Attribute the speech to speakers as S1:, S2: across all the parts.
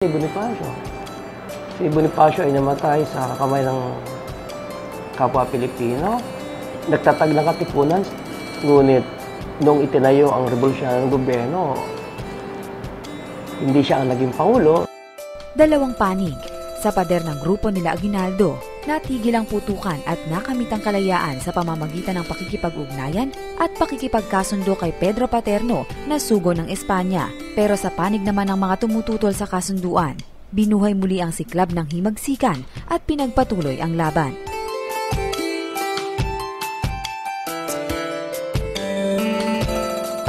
S1: Bonifacio. Si Bonifacio ay namatay sa kamay ng kapwa Pilipino. Nagtatag ng katipunan, ngunit nung itinayo ang revolusyon ng gobyerno, hindi siya ang naging pangulo.
S2: Dalawang panig. Sa pader ng grupo nila Aguinaldo, natigil ang putukan at nakamit ang kalayaan sa pamamagitan ng pakikipag-ugnayan at pakikipagkasundo kay Pedro Paterno na sugo ng Espanya. Pero sa panig naman ng mga tumututol sa kasunduan, binuhay muli ang siklab ng himagsikan at pinagpatuloy ang laban.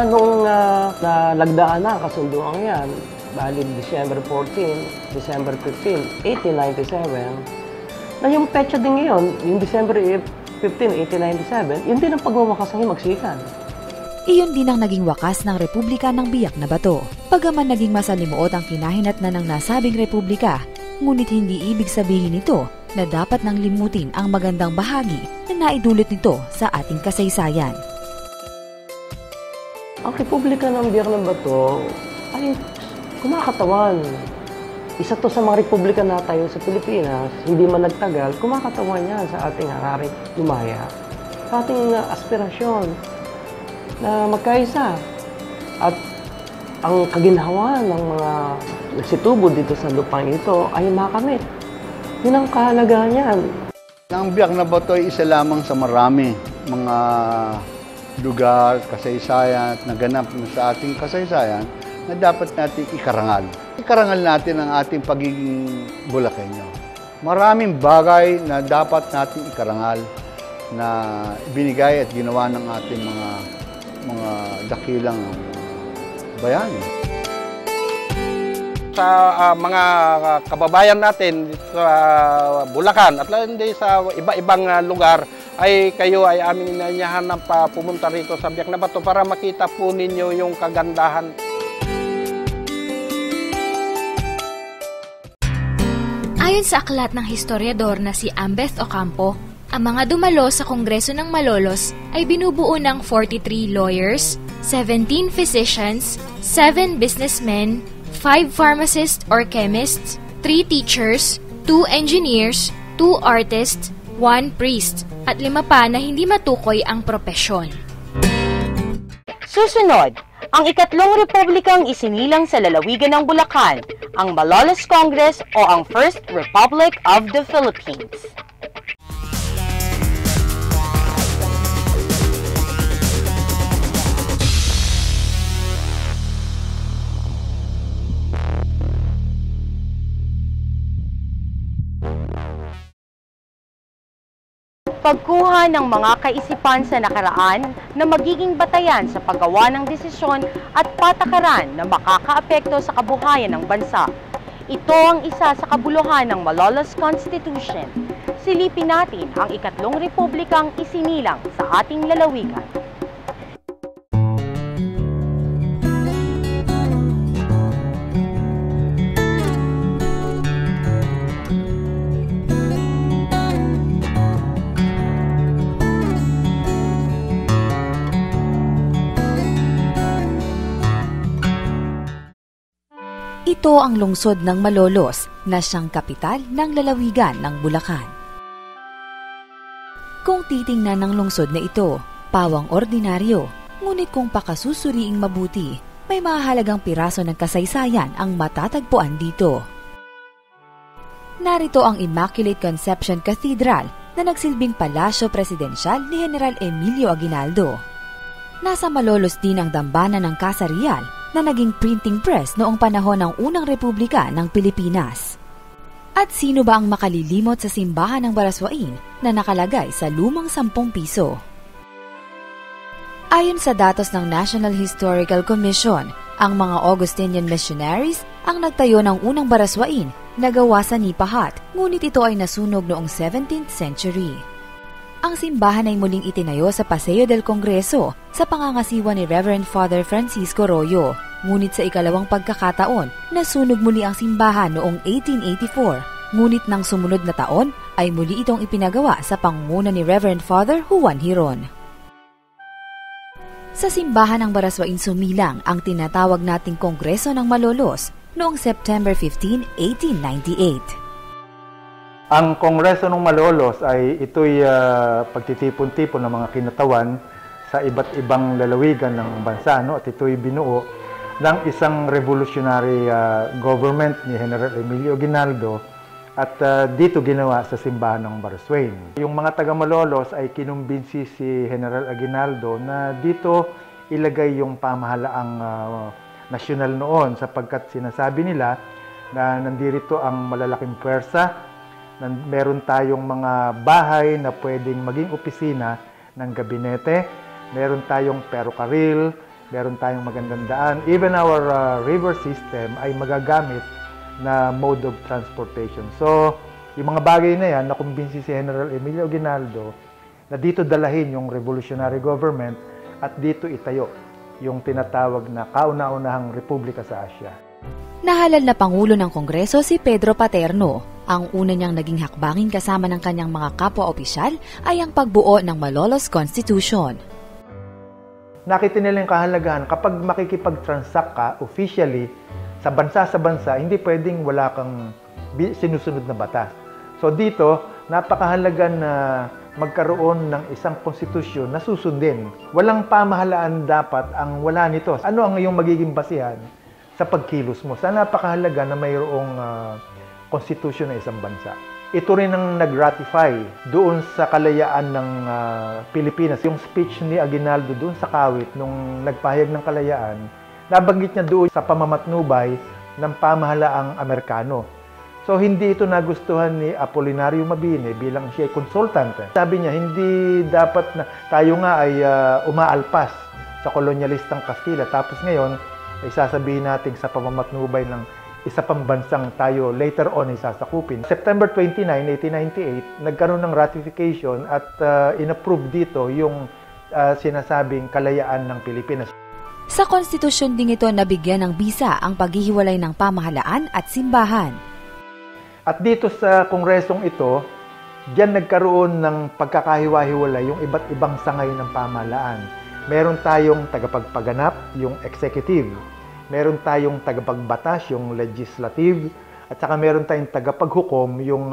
S1: Nung nalagdaan na ang kasunduan yan, bali December 14, December 15, 1897, na yung petsa din ngayon, yung December 15, 1897, yun din ang pagwawakas ng himagsikan.
S2: Iyon din ang naging wakas ng Republika ng Biak na Bato. Pagaman naging masalimuot ang kinahinatnan ng nasabing republika, ngunit hindi ibig sabihin nito na dapat nang limutin ang magandang bahagi na naidulot nito sa ating kasaysayan.
S1: Ang Republika ng Biak na Bato ay kumakatawan. Isa to sa mga republika na tayo sa Pilipinas, hindi man nagtagal, kumakatawan yan sa ating hararing lumaya. Sa ating aspirasyon na magkaisa. At ang kaginhawa ng mga nagsitubo dito sa lupang ito ay makamit. Yun ang kahalagaan yan.
S3: Ang Biak na Bato ay isa lamang sa marami mga lugar, kasaysayan at naganap sa ating kasaysayan na dapat natin ikarangal. Ikarangal natin ang ating pagiging Bulakenyo. Maraming bagay na dapat natin ikarangal na binigay at ginawa ng ating mga dakilang bayani.
S4: Sa mga kababayan natin sa Bulacan at hindi sa iba-ibang lugar ay kayo ay aming inanyahan na pumunta rito sa Biak na Bato para makita po ninyo yung kagandahan.
S5: Ayon sa aklat ng historiador na si Ambeth Ocampo, ang mga dumalo sa Kongreso ng Malolos ay binubuo ng 43 lawyers, 17 physicians, 7 businessmen, 5 pharmacists or chemists, 3 teachers, 2 engineers, 2 artists, 1 priest, at 5 pa na hindi matukoy ang propesyon.
S6: Susunod, ang ikatlong republikang isinilang sa lalawigan ng Bulacan, ang Malolos Congress o ang First Republic of the Philippines. Pagkuha ng mga kaisipan sa nakaraan na magiging batayan sa paggawa ng desisyon at patakaran na makakaapekto sa kabuhayan ng bansa. Ito ang isa sa kabuluhan ng Malolos Constitution. Silipin natin ang ikatlong republikang isinilang sa ating lalawigan.
S2: Ito ang lungsod ng Malolos na siyang kapital ng lalawigan ng Bulacan. Kung titingnan ng lungsod na ito, pawang ordinaryo, ngunit kung pakasusuriing mabuti, may mahalagang piraso ng kasaysayan ang matatagpuan dito. Narito ang Immaculate Conception Cathedral na nagsilbing palasyo presidensyal ni General Emilio Aguinaldo. Nasa Malolos din ang dambana ng Casa Real na naging printing press noong panahon ng Unang Republika ng Pilipinas. At sino ba ang makalilimot sa simbahan ng Baraswain na nakalagay sa lumang 10 piso? Ayon sa datos ng National Historical Commission, ang mga Augustinian missionaries ang nagtayo ng unang Baraswain na gawa sa Nipahat, ngunit ito ay nasunog noong 17th century. Ang simbahan ay muling itinayo sa Paseo del Congreso sa pangangasiwa ni Reverend Father Francisco Royo. Ngunit sa ikalawang pagkakataon, nasunog muli ang simbahan noong 1884. Ngunit nang sumunod na taon, ay muli itong ipinagawa sa pangunguna ni Reverend Father Juan Hiron. Sa simbahan ng Baraswain sumilang ang tinatawag nating Kongreso ng Malolos noong September 15, 1898.
S7: Ang Kongreso ng Malolos ay ito'y pagtitipon-tipon ng mga kinatawan sa iba't ibang lalawigan ng bansa, no? At ito'y binuo ng isang revolutionary government ni General Emilio Aguinaldo at dito ginawa sa simbahan ng Baraswain. Yung mga taga Malolos ay kinumbinsi si General Aguinaldo na dito ilagay yung pamahalaang nasyonal noon sapagkat sinasabi nila na nandirito ang malalaking pwersa. Meron tayong mga bahay na pwedeng maging opisina ng gabinete, meron tayong ferrocarril, meron tayong magandang daan. Even our river system ay magagamit na mode of transportation. So, yung mga bagay na yan, nakumbinsi si General Emilio Aguinaldo na dito dalahin yung revolutionary government at dito itayo yung tinatawag na kauna-unahang republika sa Asia.
S2: Nahalal na Pangulo ng Kongreso si Pedro Paterno. Ang una niyang naging hakbangin kasama ng kanyang mga kapwa-opisyal ay ang pagbuo ng Malolos Constitution.
S7: Nakita nila yung kahalagahan kapag makikipag-transact ka officially sa bansa, hindi pwedeng wala kang sinusunod na batas. So dito, napakahalaga na magkaroon ng isang konstitusyon na susundin. Walang pamahalaan dapat ang wala nito. Ano ang iyong magiging basihan sa pagkilos mo? Sa napakahalaga na mayroong konstitusyon ng isang bansa. Ito rin ang nag-ratify doon sa kalayaan ng Pilipinas. Yung speech ni Aguinaldo doon sa Kawit nung nagpahayag ng kalayaan, nabanggit niya doon sa pamamatnubay ng pamahalaang Amerikano. So hindi ito nagustuhan ni Apolinario Mabini bilang siya ay consultant. Sabi niya, hindi dapat na tayo nga ay umaalpas sa kolonyalistang Kastila. Tapos ngayon, ay sasabihin natin sa pamamatnubay ng isa pang bansang tayo later on ay sasakupin. September 29, 1898, nagkaroon ng ratification at inapprove dito yung sinasabing kalayaan ng Pilipinas.
S2: Sa konstitusyon ding ito nabigyan ng bisa ang paghihiwalay ng pamahalaan at simbahan.
S7: At dito sa kongresong ito, diyan nagkaroon ng pagkakahiwa-hiwalay yung iba't ibang sangay ng pamahalaan. Meron tayong tagapagpaganap, yung executive. Meron tayong tagapagbatas, yung legislative, at saka meron tayong tagapaghukom, yung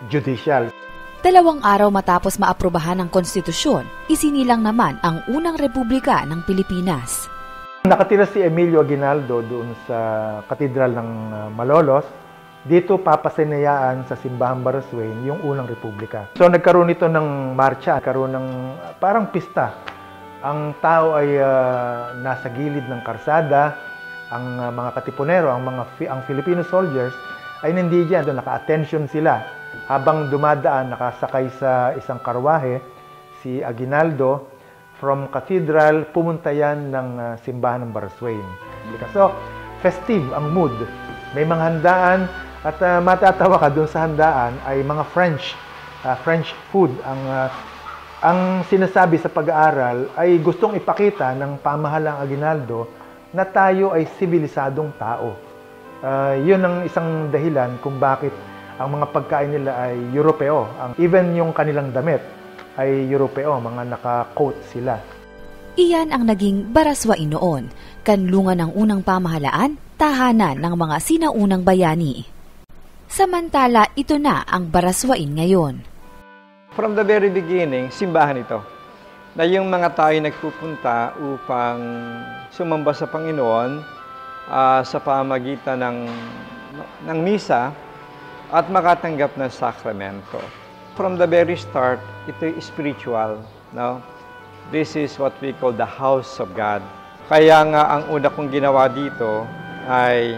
S7: judicial.
S2: 2 araw matapos maaprubahan ng konstitusyon, isinilang naman ang unang republika ng Pilipinas.
S7: Nakatira si Emilio Aguinaldo doon sa katedral ng Malolos. Dito papasinayaan sa Simbahang Baraswain yung unang republika. So nagkaroon ito ng marcha, nagkaroon ng parang pista. Ang tao ay nasa gilid ng karsada, ang mga katipunero, ang Filipino soldiers ay nandiyan, naka-attention sila. Habang dumadaan, nakasakay sa isang karwahe, si Aguinaldo, from cathedral, pumunta yan ng simbahan ng Baraswain. So, festive ang mood. May mga handaan at matatawa ka doon sa handaan ay mga French food. Ang sinasabi sa pag-aaral ay gustong ipakita ng pamahalang Aguinaldo na tayo ay sibilisadong tao. Yun ang isang dahilan kung bakit ang mga pagkain nila ay Europeo. Even yung kanilang damit ay Europeo, mga naka-coat sila.
S2: Iyan ang naging Baraswain noon, kanlungan ng unang pamahalaan, tahanan ng mga sinaunang bayani. Samantala, ito na ang Baraswain ngayon.
S8: From the very beginning, simbahan ito. Na yung mga tao nagpupunta upang sumamba sa Panginoon sa pamamagitan ng misa at makatanggap ng sakramento. From the very start, ito ay spiritual. No? This is what we call the house of God. Kaya nga ang una kong ginawa dito ay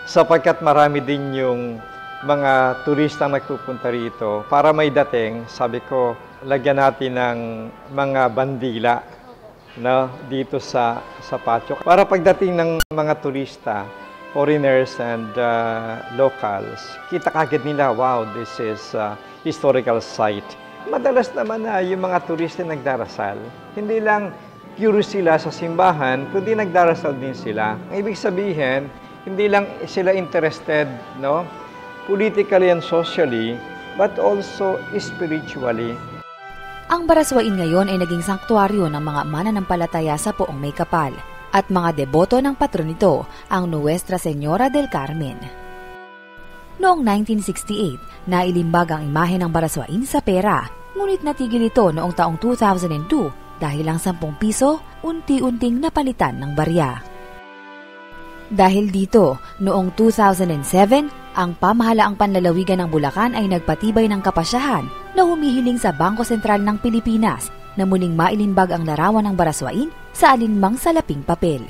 S8: sapagkat marami din yung mga turistang nagpupunta rito, para may dating, sabi ko, lagyan natin ng mga bandila, no, dito sa patio. Para pagdating ng mga turista, foreigners and locals, kita kagad nila, wow, this is a historical site. Madalas naman na yung mga turista nagdarasal. Hindi lang pure sila sa simbahan, kundi nagdarasal din sila. Ang ibig sabihin, hindi lang sila interested, no, politically and socially, but also spiritually.
S2: Ang Baraswain ngayon ay naging sanktuaryo ng mga mananampalataya sa Poong May Kapal. at mga deboto ng patron nito, ang Nuestra Señora del Carmen. Noong 1968, nailimbag ang imahe ng Baraswain sa pera, ngunit natigil ito noong taong 2002 dahil ang 10 piso unti-unting napalitan ng barya. Dahil dito, noong 2007, ang pamahalaang panlalawigan ng Bulacan ay nagpatibay ng kapasyahan na humihiling sa Bangko Sentral ng Pilipinas na muling mailimbag ang larawan ng Baraswain sa alinmang salaping papel.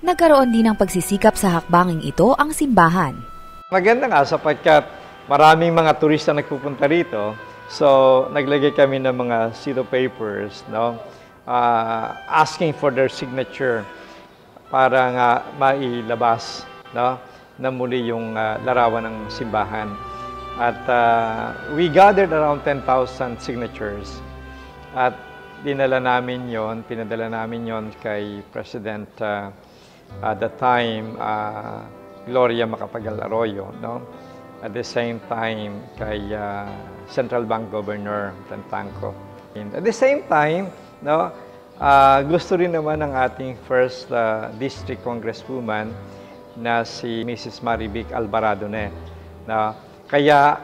S2: Nagkaroon din ng pagsisikap sa hakbanging ito ang simbahan.
S8: Maganda nga sapagkat maraming mga turista nagpupunta rito. So, naglagay kami ng mga zero papers, no? Asking for their signature para nga mailabas, no? Na muli yung larawan ng simbahan. At we gathered around 10,000 signatures. At pinadala namin yon kay President at the time, Gloria Macapagal Arroyo, no? At the same time, kay Central Bank Governor Tantangco. And at the same time, no, gusto rin naman ng ating first district congresswoman na si Mrs. Marivic Alvarado na kaya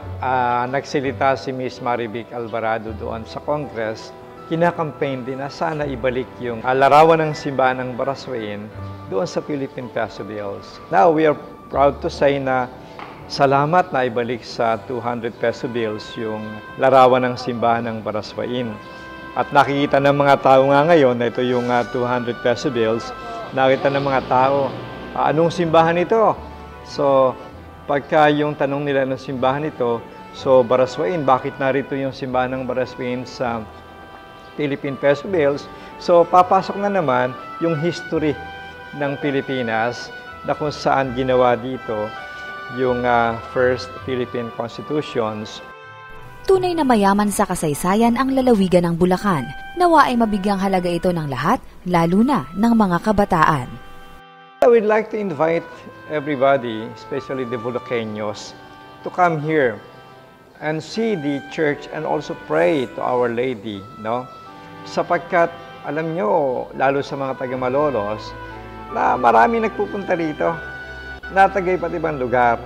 S8: nagsilita si Mrs. Marivic Alvarado doon sa Congress, kinakampaign din na sana ibalik yung larawan ng simbahan ng Baraswain doon sa Philippine Peso Bills. Now, we are proud to say na salamat na ibalik sa 200 peso bills yung larawan ng simbahan ng Baraswain. At nakikita ng mga tao nga ngayon na ito yung 200 peso bills, nakita ng mga tao, anong simbahan ito? So, pagka yung tanong nila ng simbahan ito, so Baraswain, bakit narito yung simbahan ng Baraswain sa Philippine Peso Bills? So, papasok na naman yung history ng Pilipinas na kung saan ginawa dito yung first Philippine Constitutions.
S2: Tunay na mayaman sa kasaysayan ang lalawigan ng Bulacan. Nawa ay mabigyang halaga ito ng lahat, lalo na ng mga kabataan.
S8: I would like to invite everybody, especially the Bulacanos, to come here and see the church and also pray to Our Lady, no? Sapagkat, alam nyo, lalo sa mga taga-Malolos, na marami nagpupunta rito, na taga iba't ibang lugar.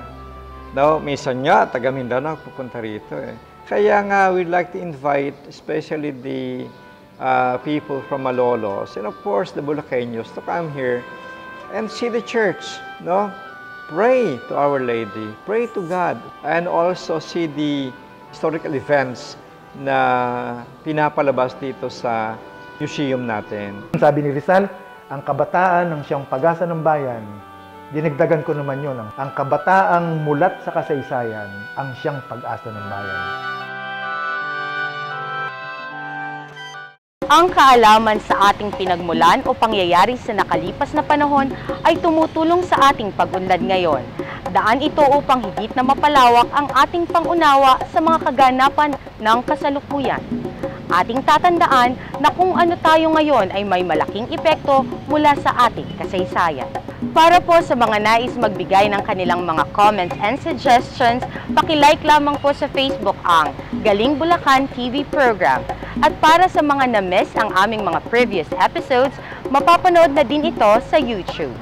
S8: No? Minsan nga, taga Mindanao pupunta rito. Kaya nga, we'd like to invite especially the people from Malolos and of course the Bulacanos to come here and see the church. No? Pray to Our Lady, pray to God, and also see the historical events na pinapalabas dito sa museum natin.
S7: Sabi ni Rizal, ang kabataan ng siyang pag-asa ng bayan, dinagdagan ko naman yun, ang kabataang mulat sa kasaysayan, ang siyang pag-asa ng bayan.
S6: Ang kaalaman sa ating pinagmulan o pangyayari sa nakalipas na panahon ay tumutulong sa ating pag-unlad ngayon. Daan ito upang higit na mapalawak ang ating pangunawa sa mga kaganapan ng kasalukuyan. Ating tatandaan na kung ano tayo ngayon ay may malaking epekto mula sa ating kasaysayan. Para po sa mga nais magbigay ng kanilang mga comments and suggestions, paki-like lamang po sa Facebook ang Galing Bulacan TV program. At para sa mga na-miss ang aming mga previous episodes, mapapanood na din ito sa YouTube.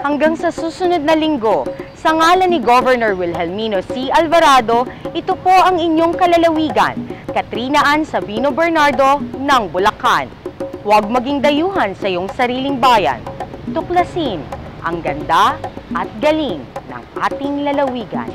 S6: Hanggang sa susunod na linggo, sa ngalan ni Governor Wilhelmino C. Alvarado, ito po ang inyong kalalawigan, Katrina Ann Sabino Bernardo ng Bulacan. Huwag maging dayuhan sa iyong sariling bayan. Tuklasin ang ganda at galing ng ating lalawigan.